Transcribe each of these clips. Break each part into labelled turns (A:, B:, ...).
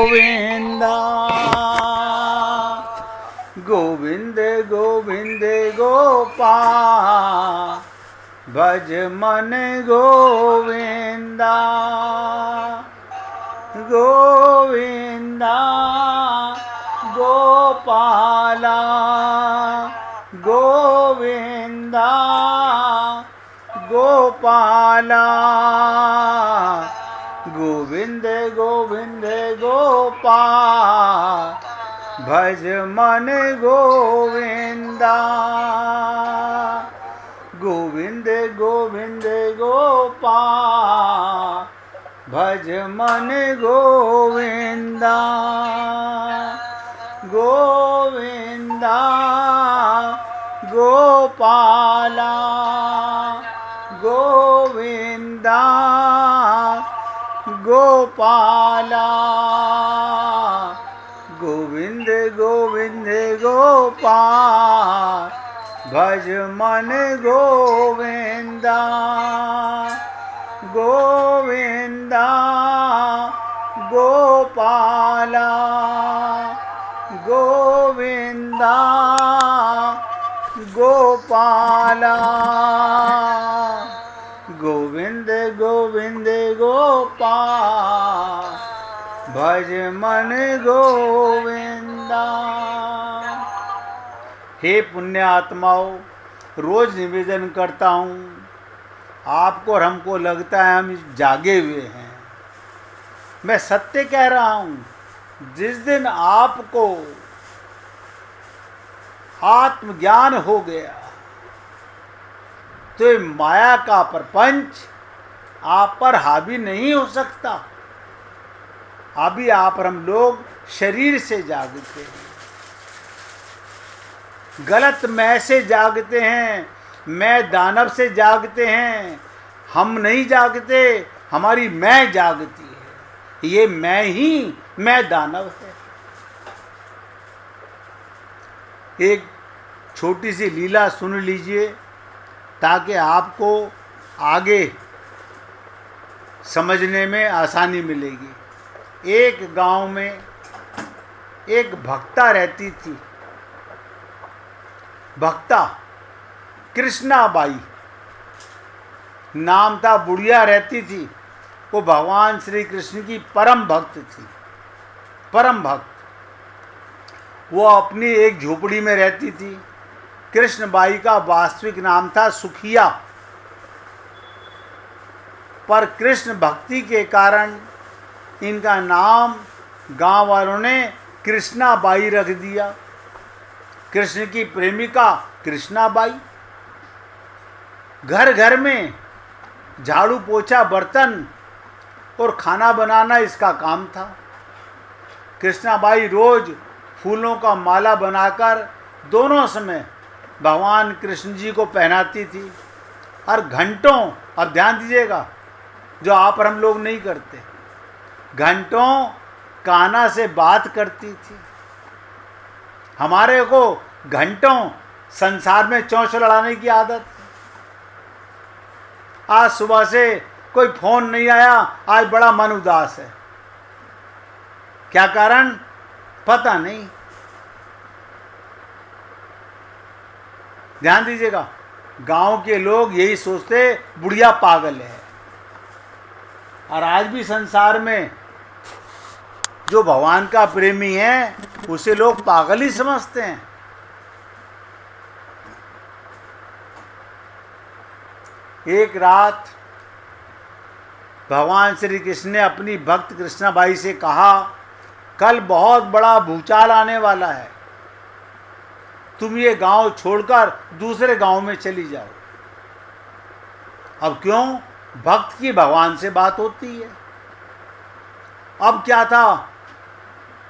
A: गोविंदा गोविंद गोविंद गोपाल भज मन गोविंदा गोविंदा गोपाला गोविंदा गोपाला गोविंद गोविंद गोपाल भज मन गोविंदा गोविंद गोविंद गोपाल भज मन गोविंदा गोविंदा गोपाला गोविंदा गोपाला गोविंद गोविंद गोपाल भज मन गोविंदा गोविंदा गोपाला गोविंदा गोपाला गोविंद गोविंद गोपाल भज मन गोविंदा। हे पुण्य आत्माओं, रोज निवेदन करता हूँ आपको और हमको लगता है हम जागे हुए हैं। मैं सत्य कह रहा हूँ, जिस दिन आपको आत्मज्ञान हो गया तो ये माया का प्रपंच आप पर हावी नहीं हो सकता। अभी आप और हम लोग शरीर से जागते हैं, गलत मैं से जागते हैं, मैं दानव से जागते हैं। हम नहीं जागते, हमारी मैं जागती है। ये मैं ही मैं दानव है। एक छोटी सी लीला सुन लीजिए ताकि आपको आगे समझने में आसानी मिलेगी। एक गांव में एक भक्ता रहती थी। भक्ता कृष्णाबाई नाम था, बुढ़िया रहती थी। वो भगवान श्री कृष्ण की परम भक्त थी, परम भक्त। वो अपनी एक झोपड़ी में रहती थी। कृष्णबाई का वास्तविक नाम था सुखिया, पर कृष्ण भक्ति के कारण इनका नाम गांव वालों ने कृष्णाबाई रख दिया। कृष्ण की प्रेमिका कृष्णाबाई। घर घर में झाड़ू पोछा बर्तन और खाना बनाना इसका काम था। कृष्णाबाई रोज फूलों का माला बनाकर दोनों समय भगवान कृष्ण जी को पहनाती थी और घंटों, अब ध्यान दीजिएगा, जो आप और हम लोग नहीं करते, घंटों कान्हा से बात करती थी। हमारे को घंटों संसार में चौंच लड़ाने की आदत है। आज सुबह से कोई फोन नहीं आया, आज बड़ा मन उदास है। क्या कारण पता नहीं। ध्यान दीजिएगा, गांव के लोग यही सोचते बुढ़िया पागल है। और आज भी संसार में जो भगवान का प्रेमी है उसे लोग पागल ही समझते हैं। एक रात भगवान श्री कृष्ण ने अपनी भक्त कृष्णाबाई से कहा, कल बहुत बड़ा भूचाल आने वाला है, तुम ये गांव छोड़कर दूसरे गांव में चली जाओ। अब क्यों? भक्त की भगवान से बात होती है। अब क्या था,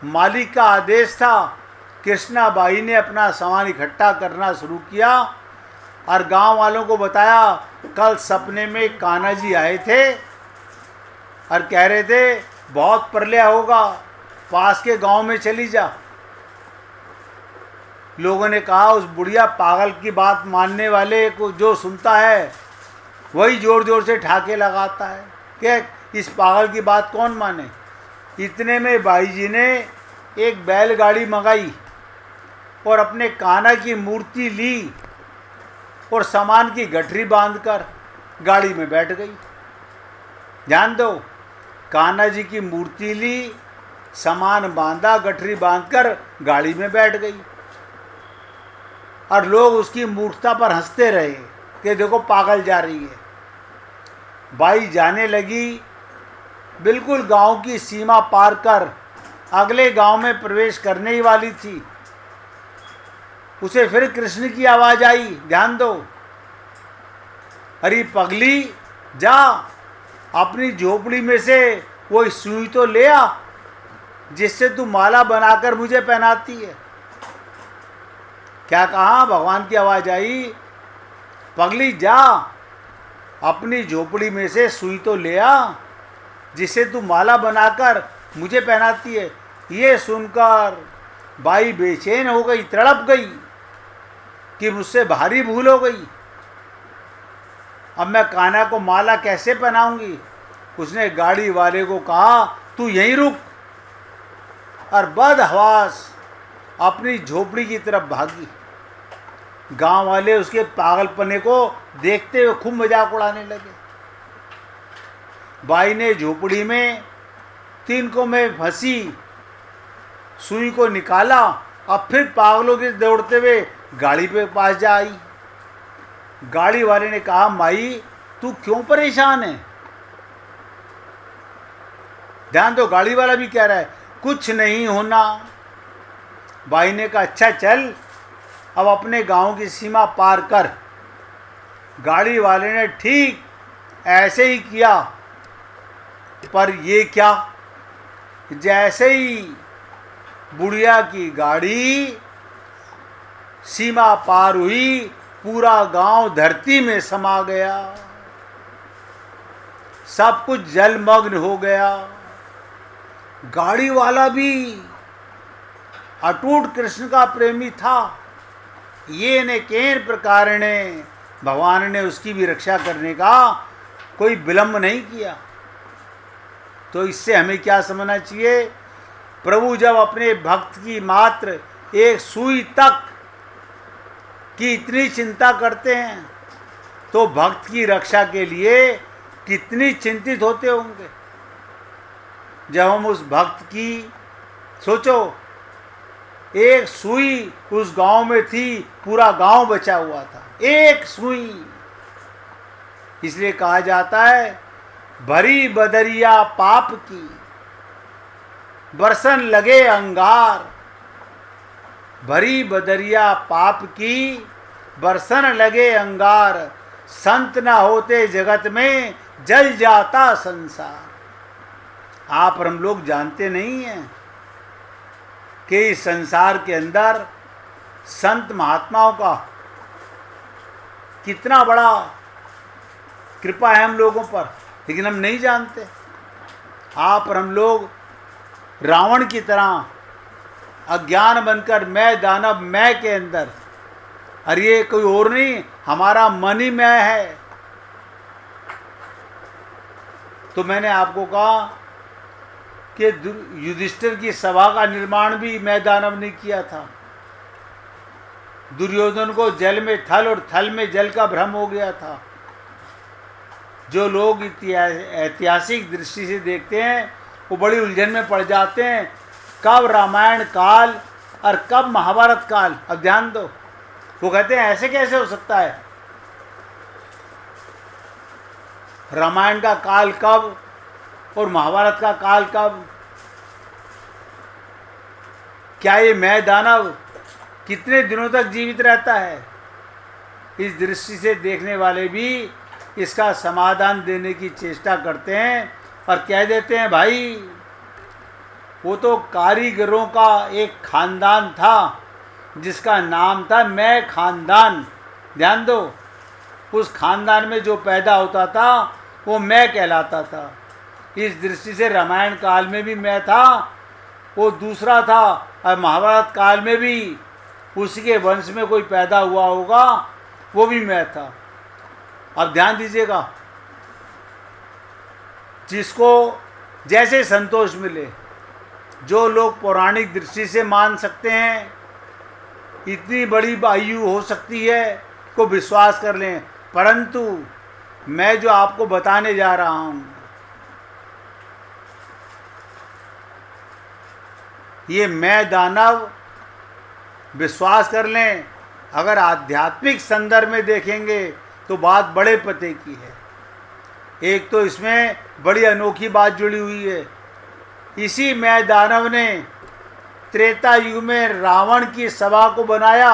A: मालिक का आदेश था। कृष्णाबाई ने अपना सामान इकट्ठा करना शुरू किया और गांव वालों को बताया, कल सपने में कान्हा जी आए थे और कह रहे थे बहुत प्रलय होगा, पास के गांव में चली जा। लोगों ने कहा, उस बुढ़िया पागल की बात मानने वाले को जो सुनता है वही जोर जोर से ठाके लगाता है कि इस पागल की बात कौन माने। इतने में बाई जी ने एक बैलगाड़ी मंगाई और अपने कान्हा की मूर्ति ली और सामान की गठरी बांधकर गाड़ी में बैठ गई। ध्यान दो, कान्हा जी की मूर्ति ली, सामान बांधा, गठरी बांधकर गाड़ी में बैठ गई और लोग उसकी मूर्खता पर हंसते रहे कि देखो पागल जा रही है। बाई जाने लगी, बिल्कुल गांव की सीमा पार कर अगले गांव में प्रवेश करने ही वाली थी। उसे फिर कृष्ण की आवाज आई, ध्यान दो, अरे पगली जा, अपनी झोपड़ी में से वो सुई तो ले आ जिससे तू माला बनाकर मुझे पहनाती है। क्या कहा? भगवान की आवाज आई, पगली जा, अपनी झोपड़ी में से सुई तो ले आ जिससे तू माला बनाकर मुझे पहनाती है। ये सुनकर बाई बेचैन हो गई, तड़प गई कि मुझसे भारी भूल हो गई, अब मैं कान्हा को माला कैसे पहनाऊंगी। उसने गाड़ी वाले को कहा, तू यहीं रुक, और बदहवास अपनी झोपड़ी की तरफ भागी। गांव वाले उसके पागलपने को देखते हुए खूब मजाक उड़ाने लगे। बाई ने झोपड़ी में तिनकों में फंसी सुई को निकाला, अब फिर पागलों के दौड़ते हुए गाड़ी पे पास जा आई। गाड़ी वाले ने कहा, माई तू क्यों परेशान है? ध्यान दो, गाड़ी वाला भी कह रहा है कुछ नहीं होना। बाई ने कहा, अच्छा चल, अब अपने गांव की सीमा पार कर। गाड़ी वाले ने ठीक ऐसे ही किया, पर ये क्या, जैसे ही बुढ़िया की गाड़ी सीमा पार हुई, पूरा गांव धरती में समा गया, सब कुछ जलमग्न हो गया। गाड़ी वाला भी अटूट कृष्ण का प्रेमी था। ये न केन प्रकार ने भगवान ने उसकी भी रक्षा करने का कोई विलंब नहीं किया। तो इससे हमें क्या समझना चाहिए? प्रभु जब अपने भक्त की मात्र एक सुई तक की इतनी चिंता करते हैं तो भक्त की रक्षा के लिए कितनी चिंतित होते होंगे। जब हम उस भक्त की, सोचो, एक सुई उस गांव में थी, पूरा गांव बचा हुआ था, एक सुई। इसलिए कहा जाता है, भरी बदरिया पाप की बरसन लगे अंगार। भरी बदरिया पाप की बरसन लगे अंगार, संत न होते जगत में जल जाता संसार। आप और हम लोग जानते नहीं हैं कि इस संसार के अंदर संत महात्माओं का कितना बड़ा कृपा है हम लोगों पर, लेकिन हम नहीं जानते। आप और हम लोग रावण की तरह अज्ञान बनकर मैं दानव मैं के अंदर, अरे ये कोई और नहीं, हमारा मन ही मैं है। तो मैंने आपको कहा कि युधिष्ठिर की सभा का निर्माण भी मैं दानव ने किया था। दुर्योधन को जल में थल और थल में जल का भ्रम हो गया था। जो लोग ऐतिहासिक दृष्टि से देखते हैं वो बड़ी उलझन में पड़ जाते हैं, कब रामायण काल और कब महाभारत काल। अब ध्यान दो, वो कहते हैं ऐसे कैसे हो सकता है, रामायण का काल कब और महाभारत का काल कब? क्या ये मैं दानव कितने दिनों तक जीवित रहता है? इस दृष्टि से देखने वाले भी इसका समाधान देने की चेष्टा करते हैं और कह देते हैं, भाई वो तो कारीगरों का एक खानदान था जिसका नाम था मैं खानदान। ध्यान दो, उस खानदान में जो पैदा होता था वो मैं कहलाता था। इस दृष्टि से रामायण काल में भी मैं था, वो दूसरा था, और महाभारत काल में भी उसी के वंश में कोई पैदा हुआ होगा, वो भी मैं था। अब ध्यान दीजिएगा, जिसको जैसे संतोष मिले जो लोग पौराणिक दृष्टि से मान सकते हैं इतनी बड़ी आयु हो सकती है को विश्वास कर लें, परंतु मैं जो आपको बताने जा रहा हूं ये मैं दानव, विश्वास कर लें, अगर आध्यात्मिक संदर्भ में देखेंगे तो बात बड़े पते की है। एक तो इसमें बड़ी अनोखी बात जुड़ी हुई है। इसी मैं दानव ने त्रेता युग में रावण की सभा को बनाया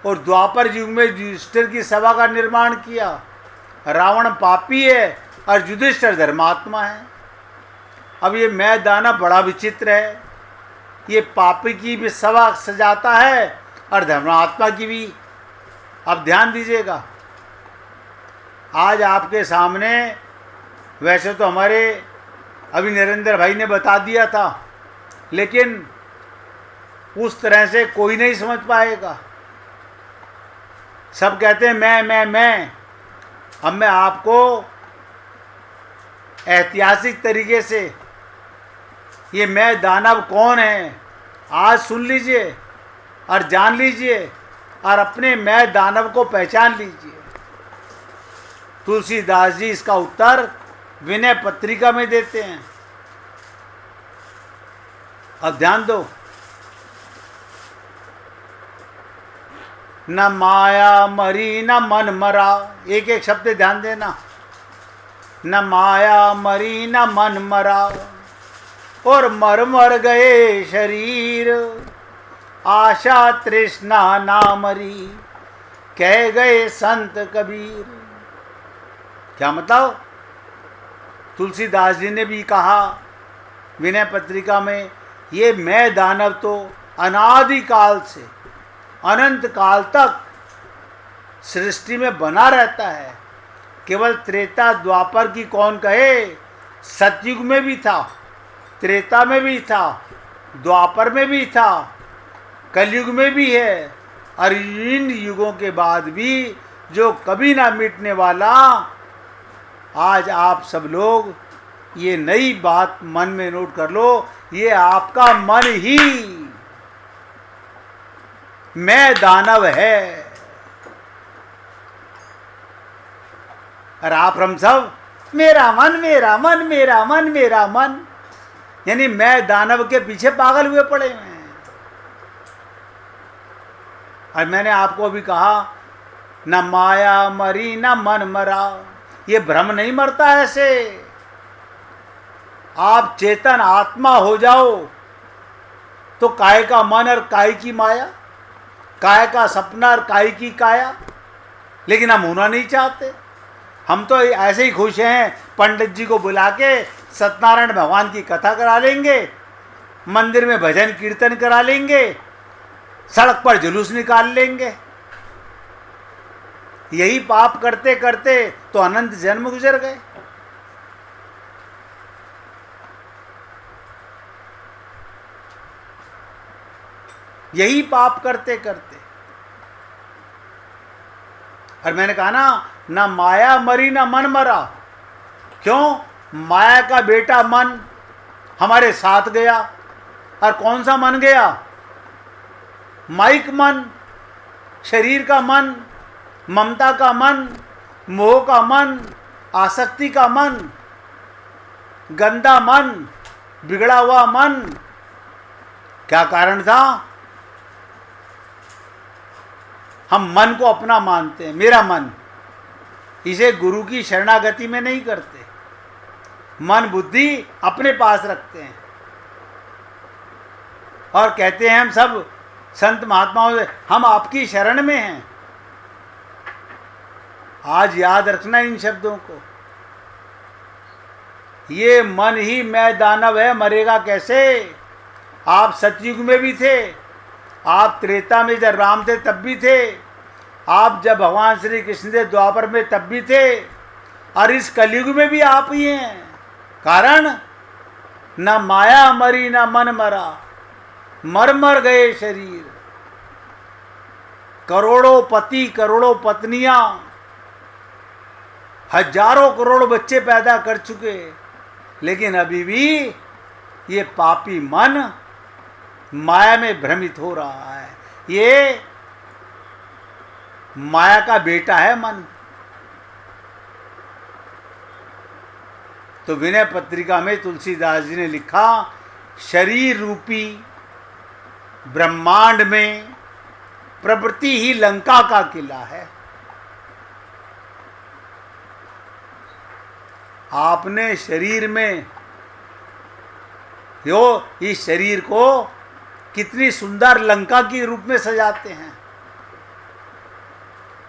A: और द्वापर युग में युधिष्ठिर की सभा का निर्माण किया। रावण पापी है और युधिष्ठिर धर्मात्मा है। अब ये मैं दानव बड़ा विचित्र है। ये पापी की भी सभा सजाता है और धर्मात्मा की भी। अब ध्यान दीजिएगा, आज आपके सामने, वैसे तो हमारे अभी नरेंद्र भाई ने बता दिया था, लेकिन उस तरह से कोई नहीं समझ पाएगा। सब कहते हैं मैं। अब मैं आपको ऐतिहासिक तरीके से ये मैं दानव कौन है आज सुन लीजिए और जान लीजिए और अपने मैं दानव को पहचान लीजिए। तुलसीदास जी इसका उत्तर विनय पत्रिका में देते हैं। अब ध्यान दो, न माया मरी न मन मरा, एक एक शब्द ध्यान देना। न माया मरी न मन मरा और मर मर गए शरीर, आशा तृष्णा ना मरी, कह गए संत कबीर। क्या मतलब? तुलसीदास जी ने भी कहा विनय पत्रिका में, ये मैं दानव तो अनादिकाल से अनंत काल तक सृष्टि में बना रहता है। केवल त्रेता द्वापर की कौन कहे, सतयुग में भी था, त्रेता में भी था, द्वापर में भी था, कलयुग में भी है, और इन युगों के बाद भी जो कभी ना मिटने वाला। आज आप सब लोग ये नई बात मन में नोट कर लो, ये आपका मन ही मैं दानव है। और आप हम सब मेरा मन मेरा मन मेरा मन मेरा मन, यानी मैं दानव के पीछे पागल हुए पड़े हैं। और मैंने आपको अभी कहा, न माया मरी न मन मरा, ये भ्रम नहीं मरता ऐसे। आप चेतन आत्मा हो जाओ तो काय का मन और काय की माया, काय का सपना और काय की काया, लेकिन हम होना नहीं चाहते। हम तो ऐसे ही खुश हैं, पंडित जी को बुला के सत्यनारायण भगवान की कथा करा लेंगे, मंदिर में भजन कीर्तन करा लेंगे, सड़क पर जुलूस निकाल लेंगे। यही पाप करते करते तो अनंत जन्म गुजर गए। यही पाप करते करते। और मैंने कहा ना माया मरी ना मन मरा। क्यों? माया का बेटा मन हमारे साथ गया। और कौन सा मन गया? माइक मन, शरीर का मन, ममता का मन, मोह का मन, आसक्ति का मन, गंदा मन, बिगड़ा हुआ मन। क्या कारण था? हम मन को अपना मानते हैं, मेरा मन। इसे गुरु की शरणागति में नहीं करते, मन बुद्धि अपने पास रखते हैं और कहते हैं हम सब संत महात्माओं से, हम आपकी शरण में हैं। आज याद रखना इन शब्दों को। ये मन ही मैं दानव है, मरेगा कैसे? आप सतयुग में भी थे, आप त्रेता में जब राम थे तब भी थे, आप जब भगवान श्री कृष्ण थे द्वापर में तब भी थे, और इस कलयुग में भी आप ही हैं। कारण न माया मरी न मन मरा, मर मर गए शरीर। करोड़ों पति करोड़ों पत्नियां, हजारों करोड़ बच्चे पैदा कर चुके, लेकिन अभी भी ये पापी मन माया में भ्रमित हो रहा है। ये माया का बेटा है मन। तो विनय पत्रिका में तुलसीदास जी ने लिखा, शरीर रूपी ब्रह्मांड में प्रवृत्ति ही लंका का किला है। आपने शरीर में इस शरीर को कितनी सुंदर लंका के रूप में सजाते हैं,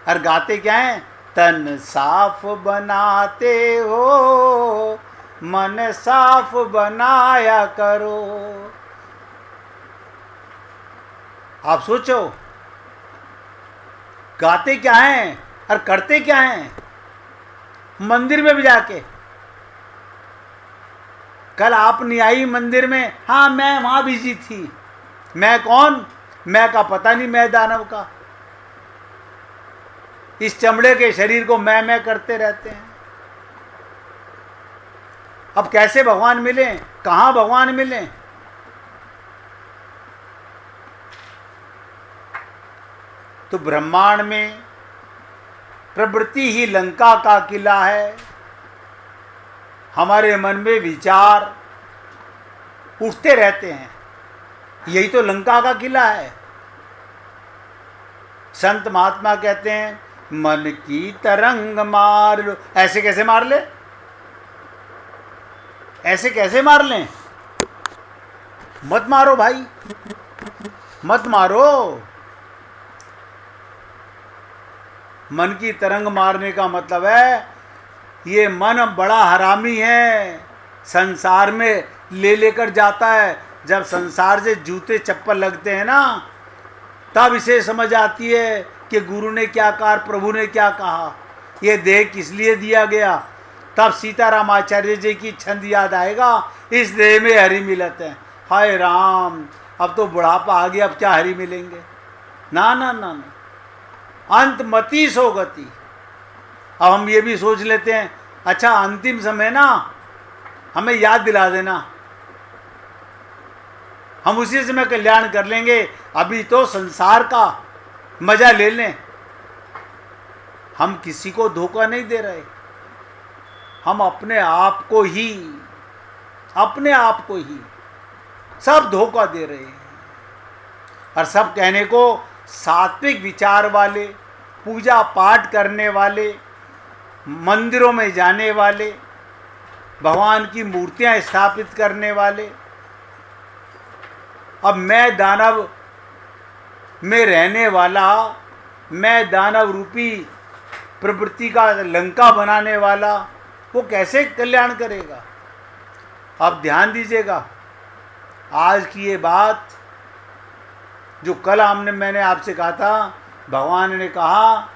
A: और गाते क्या हैं? तन साफ बनाते हो, मन साफ बनाया करो। आप सोचो, गाते क्या हैं और करते क्या हैं? मंदिर में भी जाके, कल आप नहीं आई मंदिर में? हाँ, मैं वहां बिजी थी। मैं कौन? मैं का पता नहीं, मैं दानव का। इस चमड़े के शरीर को मैं करते रहते हैं। अब कैसे भगवान मिले? कहां भगवान मिले? तो ब्रह्मांड में प्रवृत्ति ही लंका का किला है। हमारे मन में विचार उठते रहते हैं, यही तो लंका का किला है। संत महात्मा कहते हैं, मन की तरंग मार लो। ऐसे कैसे मार ले? ऐसे कैसे मार लें? मत मारो भाई, मत मारो। मन की तरंग मारने का मतलब है, ये मन बड़ा हरामी है, संसार में ले लेकर जाता है। जब संसार से जूते चप्पल लगते हैं ना, तब इसे समझ आती है कि गुरु ने क्या कहा, प्रभु ने क्या कहा, ये देह किस लिए दिया गया। तब सीताराम आचार्य जी की छंद याद आएगा, इस देह में हरि मिलत है। हाय राम, अब तो बुढ़ापा आ गया, अब क्या हरि मिलेंगे? ना ना ना ना, अंत मति सो गति। अब हम ये भी सोच लेते हैं, अच्छा अंतिम समय ना हमें याद दिला देना, हम उसी समय कल्याण कर लेंगे, अभी तो संसार का मजा ले लें। हम किसी को धोखा नहीं दे रहे, हम अपने आप को ही सब धोखा दे रहे हैं। और सब कहने को सात्विक विचार वाले, पूजा पाठ करने वाले, मंदिरों में जाने वाले, भगवान की मूर्तियां स्थापित करने वाले। अब मैं दानव में रहने वाला, मैं दानव रूपी प्रवृत्ति का लंका बनाने वाला, वो कैसे कल्याण करेगा? अब ध्यान दीजिएगा, आज की ये बात जो कल मैंने आपसे कहा था, भगवान ने कहा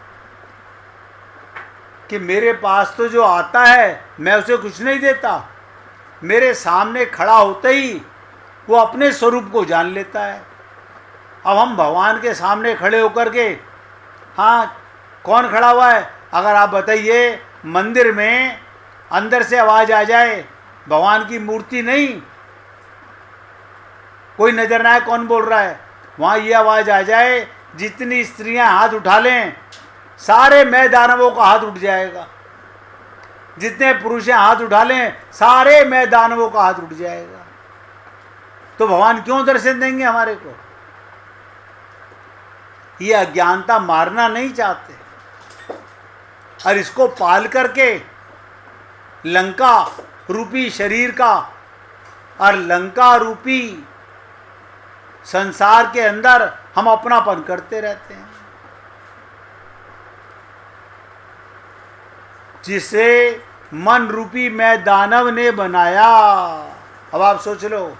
A: कि मेरे पास तो जो आता है मैं उसे कुछ नहीं देता, मेरे सामने खड़ा होते ही वो अपने स्वरूप को जान लेता है। अब हम भगवान के सामने खड़े होकर के, हाँ कौन खड़ा हुआ है? अगर आप बताइए, मंदिर में अंदर से आवाज़ आ जाए, भगवान की मूर्ति नहीं, कोई नजर ना आए कौन बोल रहा है, वहाँ ये आवाज़ आ जाए, जितनी स्त्रियां हाथ उठा लें सारे मैं दानवों का हाथ उठ जाएगा, जितने पुरुष हाथ उठा लें सारे मैं दानवों का हाथ उठ जाएगा। तो भगवान क्यों दर्शन देंगे हमारे को? ये अज्ञानता मारना नहीं चाहते, और इसको पाल करके लंका रूपी शरीर का और लंका रूपी संसार के अंदर हम अपनापन करते रहते हैं, जिसे मन रूपी मैं दानव ने बनाया। अब आप सोच लो,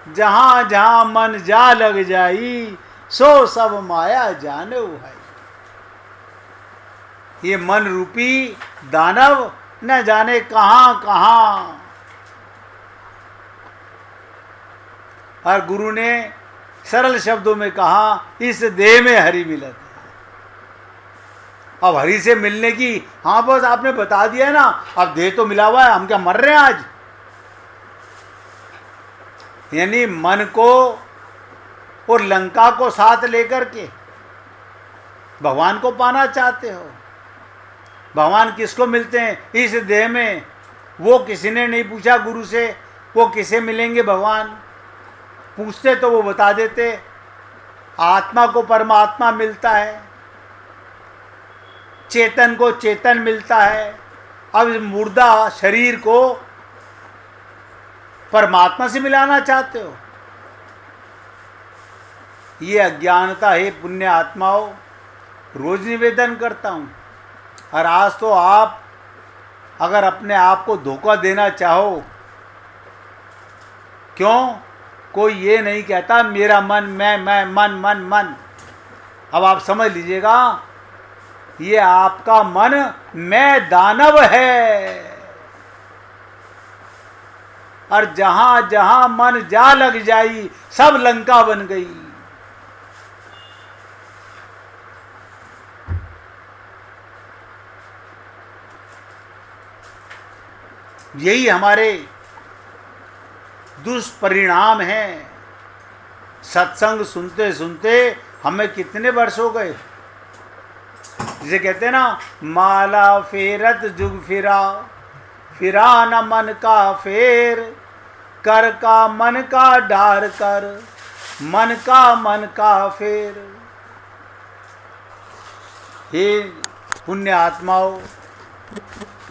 A: जहां जहां मन जा लग जाई, सो सब माया जाने है। ये मन रूपी दानव न जाने कहां कहां, और गुरु ने सरल शब्दों में कहा, इस देह में हरि मिलत है। अब हरि से मिलने की, हाँ बस आपने बता दिया ना, अब देह तो मिला हुआ है, हम क्या मर रहे हैं आज? यानी मन को और लंका को साथ लेकर के भगवान को पाना चाहते हो। भगवान किसको मिलते हैं इस देह में? वो किसी ने नहीं पूछा गुरु से, वो किसे मिलेंगे भगवान? पूछते तो वो बता देते, आत्मा को परमात्मा मिलता है, चेतन को चेतन मिलता है। अब इस मुर्दा शरीर को परमात्मा से मिलाना चाहते हो। ये अज्ञानता है पुण्य आत्माओं, रोज निवेदन करता हूँ। और आज तो आप अगर अपने आप को धोखा देना चाहो, क्यों? कोई ये नहीं कहता मेरा मन, मैं मन मन मन। अब आप समझ लीजिएगा, ये आपका मन मैं दानव है। और जहां जहां मन जा लग जाई सब लंका बन गई। यही हमारे दुष्परिणाम हैं। सत्संग सुनते सुनते हमें कितने वर्ष हो गए। जिसे कहते हैं ना, माला फेरत जुग फिरा, फिरा न मन का फेर, कर का मन का डार कर, मन का फेर। हे पुण्य आत्माओं,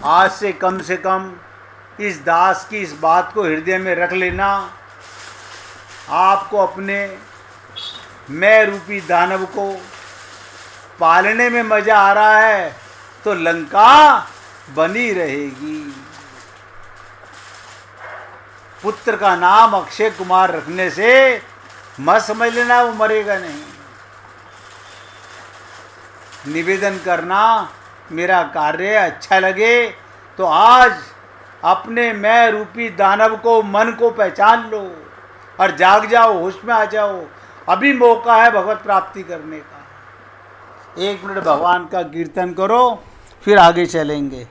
A: आज से कम इस दास की इस बात को हृदय में रख लेना। आपको अपने मैं रूपी दानव को पालने में मजा आ रहा है तो लंका बनी रहेगी। पुत्र का नाम अक्षय कुमार रखने से मत समझ लेना वो मरेगा नहीं। निवेदन करना मेरा कार्य अच्छा लगे तो आज अपने मैं रूपी दानव को, मन को पहचान लो और जाग जाओ, होश में आ जाओ। अभी मौका है भगवत प्राप्ति करने का। 1 मिनट भगवान का कीर्तन करो, फिर आगे चलेंगे।